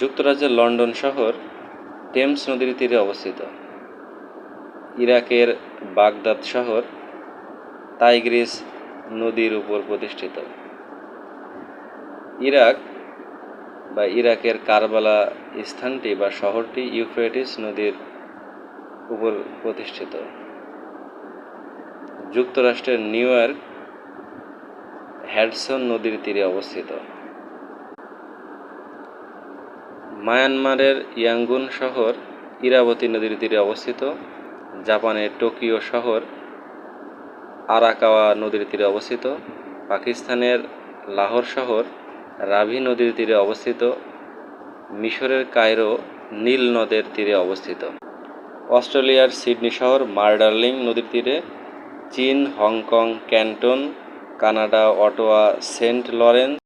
যুক্তরাজ্যের লন্ডন শহর টেমস নদীর তীরে অবস্থিত। ইরাকের বাগদাদ শহর টাইগ্রিস নদীর উপর প্রতিষ্ঠিত। ইরাকের কারবালা স্থানটি বা শহরটি ইউফ্রেটিস নদীর উপর প্রতিষ্ঠিত। যুক্তরাষ্ট্রের নিউ ইয়র্ক হ্যাডসন নদীর তীরে অবস্থিত। মায়ানমারের ইয়াঙ্গুন শহর ইরাবতী নদীর তীরে অবস্থিত। জাপানের টোকিও শহর আরাকাওয়া নদীর তীরে অবস্থিত। পাকিস্তানের লাহোর শহর রাভি নদীর তীরে অবস্থিত। মিশরের কায়রো নীল নদের তীরে অবস্থিত। অস্ট্রেলিয়ার সিডনি শহর মার্ডার্লিং নদীর তীরে। চীন Hong Kong Canton, Canada Ottawa Saint Lawrence